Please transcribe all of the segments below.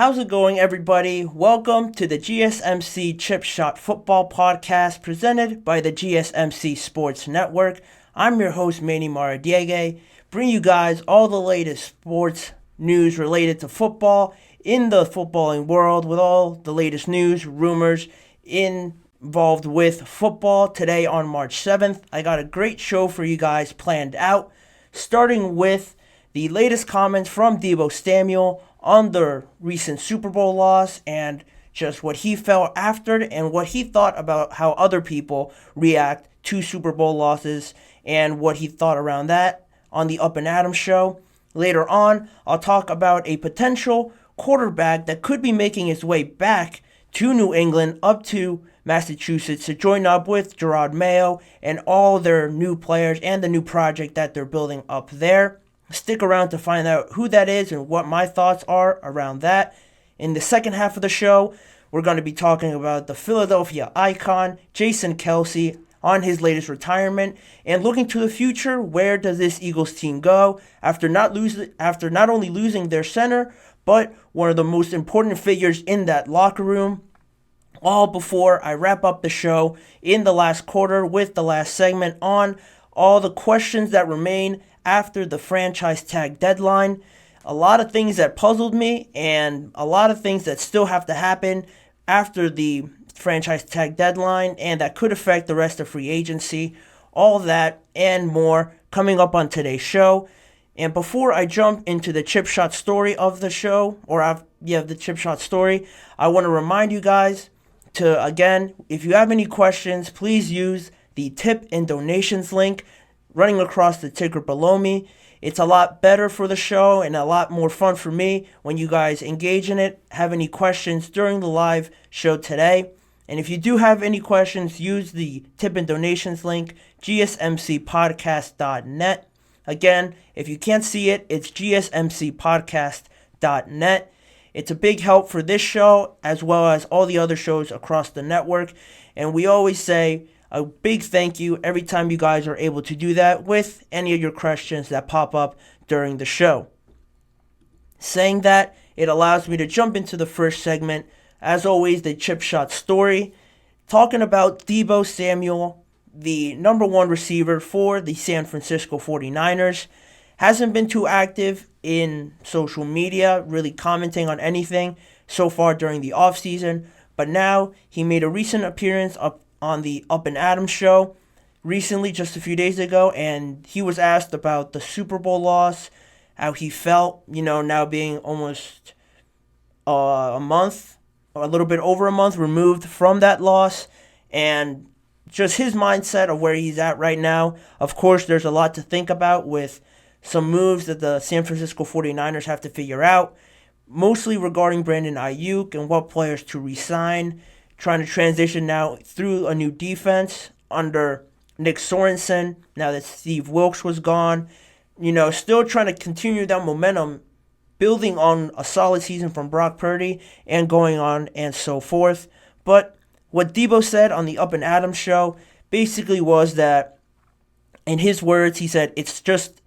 How's it going, everybody? Welcome to the GSMC Chip Shot Football Podcast presented by the GSMC Sports Network. I'm your host, Manny Maradiege, bringing you guys all the latest sports news related to football in the footballing world with all the latest news, rumors involved with football. Today on March 7th, I got a great show for you guys planned out, starting with the latest comments from Deebo Samuel on the recent Super Bowl loss and just what he felt after it and what he thought about how other people react to Super Bowl losses and what he thought around that on the Up and Adams show. Later on, I'll talk about a potential quarterback that could be making his way back to New England up to Massachusetts to join up with Gerard Mayo and all their new players and the new project that they're building up there. Stick around to find out who that is and what my thoughts are around that. In the second half of the show, we're going to be talking about the Philadelphia icon, Jason Kelce, on his latest retirement, and looking to the future. Where does this Eagles team go after not only losing their center, but one of the most important figures in that locker room? All before I wrap up the show in the last quarter with the last segment on all the questions that remain after the franchise tag deadline. A lot of things that puzzled me and a lot of things that still have to happen after the franchise tag deadline and that could affect the rest of free agency. All that and more coming up on today's show. And before I jump into the chip shot story of the show, the chip shot story, I want to remind you guys to, again, if you have any questions, please use the tip and donations link running across the ticker below me. It's a lot better for the show and a lot more fun for me when you guys engage in it, have any questions during the live show today. And if you do have any questions, use the tip and donations link, GSMCPodcast.net. Again, if you can't see it, it's GSMCPodcast.net. It's a big help for this show as well as all the other shows across the network. And we always say a big thank you every time you guys are able to do that with any of your questions that pop up during the show. Saying that, it allows me to jump into the first segment. As always, the chip shot story. Talking about Deebo Samuel, the number one receiver for the San Francisco 49ers. Hasn't been too active in social media, really commenting on anything so far during the offseason. But now he made a recent appearance on the Up and Adams show recently, just a few days ago, and he was asked about the Super Bowl loss, how he felt, now being almost a month, or a little bit over a month removed from that loss, and just his mindset of where he's at right now. Of course, there's a lot to think about with some moves that the San Francisco 49ers have to figure out, mostly regarding Brandon Ayuk and what players to re-sign, trying to transition now through a new defense under Nick Sorensen, now that Steve Wilks was gone. Still trying to continue that momentum, building on a solid season from Brock Purdy and going on and so forth. But what Deebo said on the Up and Adams show basically was that, in his words, he said, it's just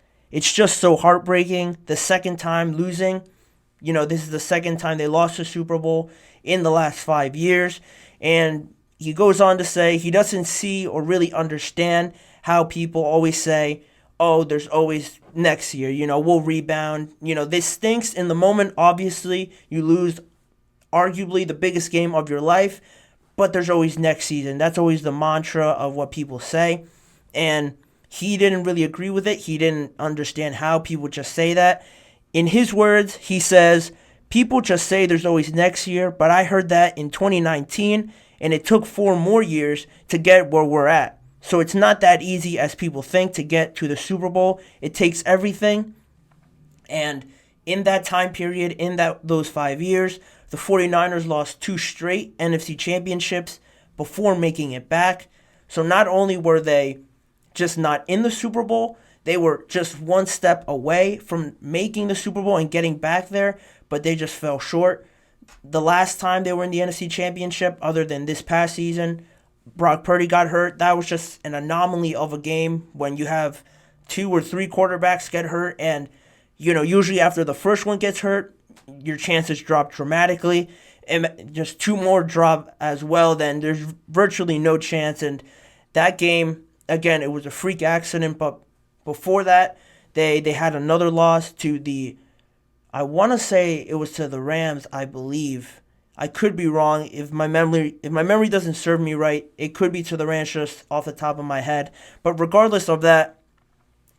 so heartbreaking. The second time losing, this is the second time they lost the Super Bowl in the last 5 years. And he goes on to say he doesn't see or really understand how people always say, oh, there's always next year, we'll rebound. This stinks in the moment. Obviously, you lose arguably the biggest game of your life, but there's always next season. That's always the mantra of what people say. And he didn't really agree with it. He didn't understand how people just say that. In his words, he says, people just say there's always next year, but I heard that in 2019, and it took 4 more years to get where we're at. So it's not that easy as people think to get to the Super Bowl. It takes everything. And in that time period, those 5 years, the 49ers lost 2 straight NFC championships before making it back. So not only were they just not in the Super Bowl, they were just one step away from making the Super Bowl and getting back there, but they just fell short. The last time they were in the NFC Championship, other than this past season, Brock Purdy got hurt. That was just an anomaly of a game when you have 2 or 3 quarterbacks get hurt, and usually after the first one gets hurt, your chances drop dramatically. And just 2 more drop as well, then there's virtually no chance. And that game, again, it was a freak accident, but before that, they had another loss to I want to say it was to the Rams, I believe. I could be wrong. If my memory doesn't serve me right, it could be to the Rams just off the top of my head. But regardless of that,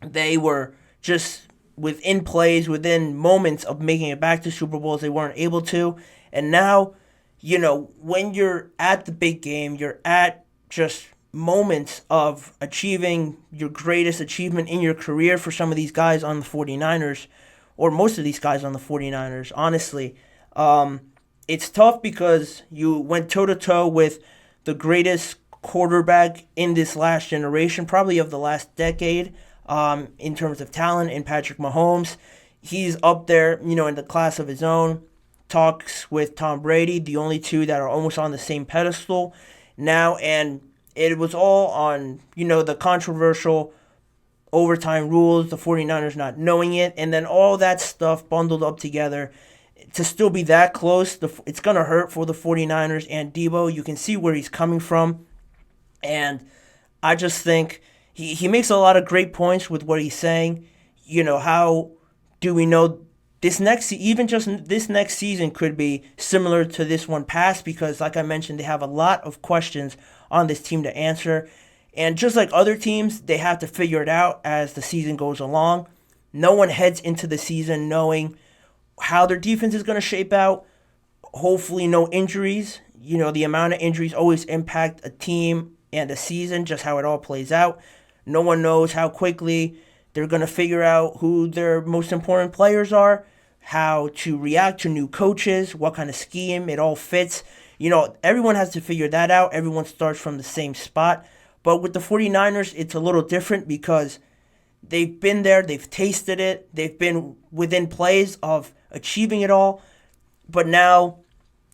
they were just within moments of making it back to Super Bowls. They weren't able to. And now, when you're at the big game, you're at just moments of achieving your greatest achievement in your career for some of these guys on the 49ers, or most of these guys on the 49ers, honestly. It's tough because you went toe-to-toe with the greatest quarterback in this last generation, probably of the last decade, in terms of talent, in Patrick Mahomes. He's up there, in the class of his own. Talks with Tom Brady, the only two that are almost on the same pedestal now. And it was all on, the controversial overtime rules, the 49ers not knowing it, and then all that stuff bundled up together. To still be that close, it's going to hurt for the 49ers and Deebo. You can see where he's coming from. And I just think he makes a lot of great points with what he's saying. How do we know this next season could be similar to this one past? Because, like I mentioned, they have a lot of questions on this team to answer. And just like other teams, they have to figure it out as the season goes along. No one heads into the season knowing how their defense is going to shape out. Hopefully no injuries. The amount of injuries always impact a team and a season, just how it all plays out. No one knows how quickly they're going to figure out who their most important players are, how to react to new coaches, what kind of scheme it all fits. Everyone has to figure that out. Everyone starts from the same spot. But with the 49ers, it's a little different because they've been there, they've tasted it, they've been within plays of achieving it all. But now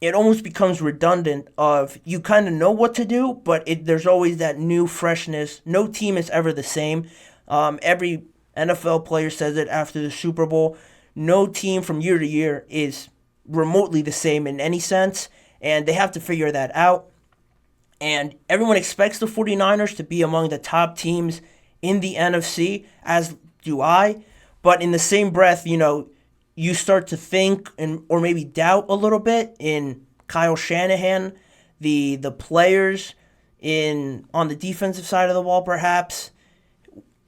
it almost becomes redundant of you kind of know what to do, but there's always that new freshness. No team is ever the same. Every NFL player says it after the Super Bowl. No team from year to year is remotely the same in any sense, and they have to figure that out. And everyone expects the 49ers to be among the top teams in the NFC, as do I. But in the same breath, you start to think or maybe doubt a little bit in Kyle Shanahan, the players on the defensive side of the ball, perhaps.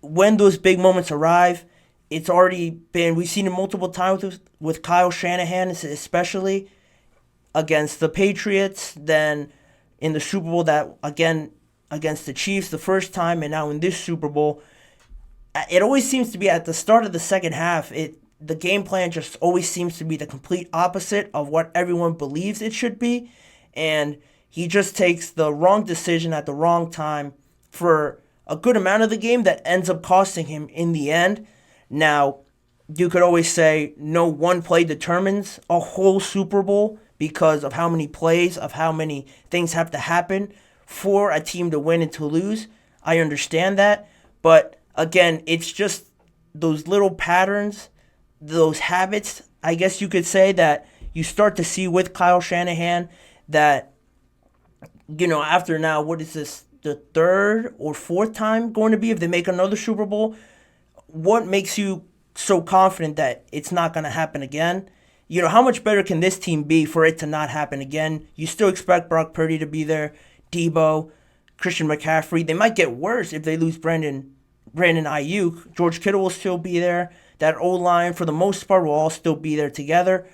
When those big moments arrive, it's already been, we've seen it multiple times with Kyle Shanahan, especially against the Patriots, then in the Super Bowl that, again, against the Chiefs the first time, and now in this Super Bowl. It always seems to be at the start of the second half, the game plan just always seems to be the complete opposite of what everyone believes it should be, and he just takes the wrong decision at the wrong time for a good amount of the game that ends up costing him in the end. Now, you could always say no one play determines a whole Super Bowl because of how many plays, of how many things have to happen for a team to win and to lose. I understand that. But again, it's just those little patterns, those habits, I guess you could say, that you start to see with Kyle Shanahan that, after now, what is this, the third or fourth time going to be if they make another Super Bowl? What makes you so confident that it's not going to happen again? How much better can this team be for it to not happen again? You still expect Brock Purdy to be there, Deebo, Christian McCaffrey. They might get worse if they lose Brandon Ayuk. George Kittle will still be there. That O-line, for the most part, will all still be there together.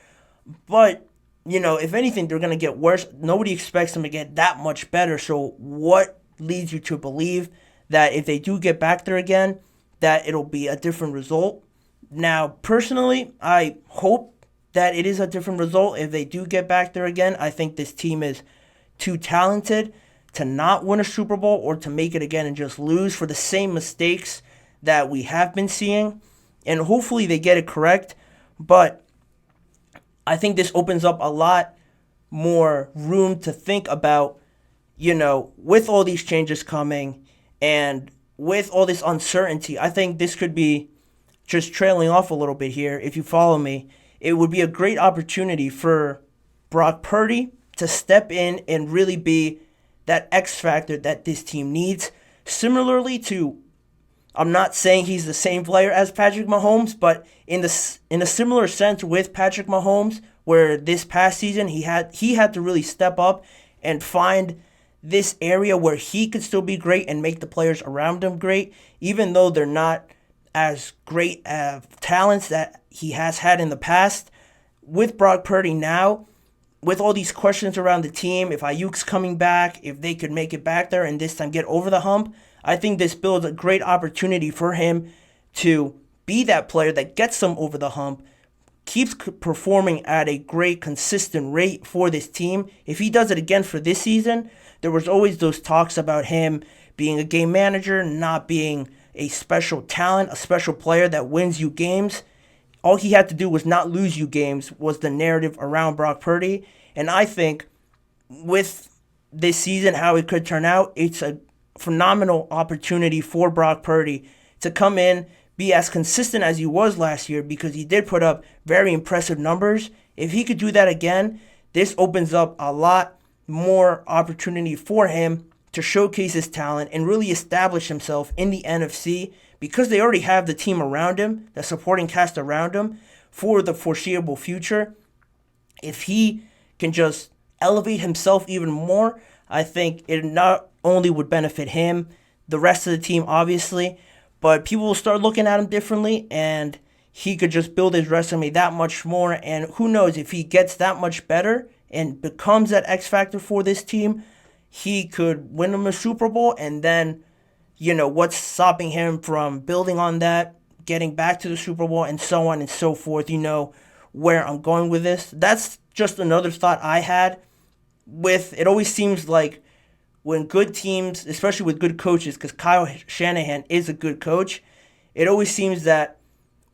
But, if anything, they're going to get worse. Nobody expects them to get that much better. So what leads you to believe that if they do get back there again, that it'll be a different result? Now, personally, I hope that it is a different result if they do get back there again. I think this team is too talented to not win a Super Bowl or to make it again and just lose for the same mistakes that we have been seeing. And hopefully they get it correct. But I think this opens up a lot more room to think about, with all these changes coming and with all this uncertainty. I think this could be, just trailing off a little bit here, if you follow me, it would be a great opportunity for Brock Purdy to step in and really be that X factor that this team needs. Similarly to, I'm not saying he's the same player as Patrick Mahomes, but in a similar sense with Patrick Mahomes, where this past season he had to really step up and find this area where he could still be great and make the players around him great, even though they're not as great talents that he has had in the past. With Brock Purdy now, with all these questions around the team, if Ayuk's coming back, if they could make it back there and this time get over the hump, I think this builds a great opportunity for him to be that player that gets them over the hump, keeps performing at a great, consistent rate for this team. If he does it again for this season, there was always those talks about him being a game manager, not being a special talent, a special player that wins you games. All he had to do was not lose you games, was the narrative around Brock Purdy. And I think with this season, how it could turn out, it's a phenomenal opportunity for Brock Purdy to come in, be as consistent as he was last year, because he did put up very impressive numbers. If he could do that again, this opens up a lot more opportunity for him to showcase his talent and really establish himself in the NFC, because they already have the team around him, the supporting cast around him for the foreseeable future. If he can just elevate himself even more, I think it not only would benefit him, the rest of the team obviously, but people will start looking at him differently, and he could just build his resume that much more. And who knows, if he gets that much better and becomes that X factor for this team, he could win them a Super Bowl. And then, what's stopping him from building on that, getting back to the Super Bowl, and so on and so forth. Where I'm going with this. That's just another thought I had. It always seems like when good teams, especially with good coaches, because Kyle Shanahan is a good coach, it always seems that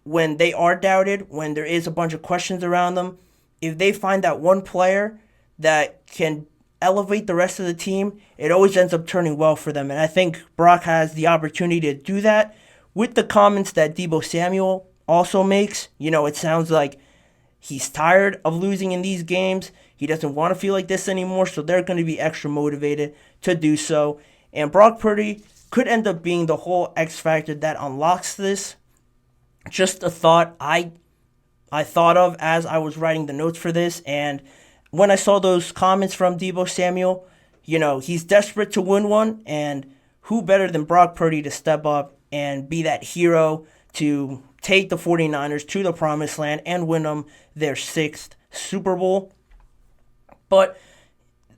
when they are doubted, when there is a bunch of questions around them, if they find that one player that can elevate the rest of the team, it always ends up turning well for them. And I think Brock has the opportunity to do that. With the comments that Deebo Samuel also makes, it sounds like he's tired of losing in these games. He doesn't want to feel like this anymore, so they're going to be extra motivated to do so. And Brock Purdy could end up being the whole X factor that unlocks this. Just a thought I thought of as I was writing the notes for this, and when I saw those comments from Deebo Samuel, he's desperate to win one, and who better than Brock Purdy to step up and be that hero to take the 49ers to the promised land and win them their 6th Super Bowl. But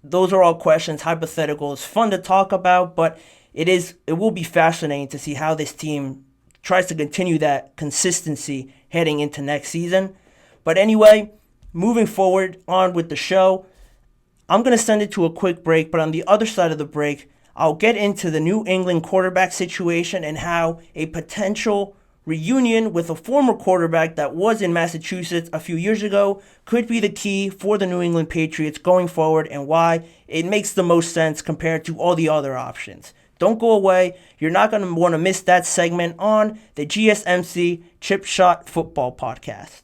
those are all questions, hypothetical. It's fun to talk about, but it will be fascinating to see how this team tries to continue that consistency heading into next season. But anyway, moving forward on with the show, I'm going to send it to a quick break, but on the other side of the break, I'll get into the New England quarterback situation and how a potential reunion with a former quarterback that was in Massachusetts a few years ago could be the key for the New England Patriots going forward, and why it makes the most sense compared to all the other options. Don't go away. You're not going to want to miss that segment on the GSMC Chip Shot Football Podcast.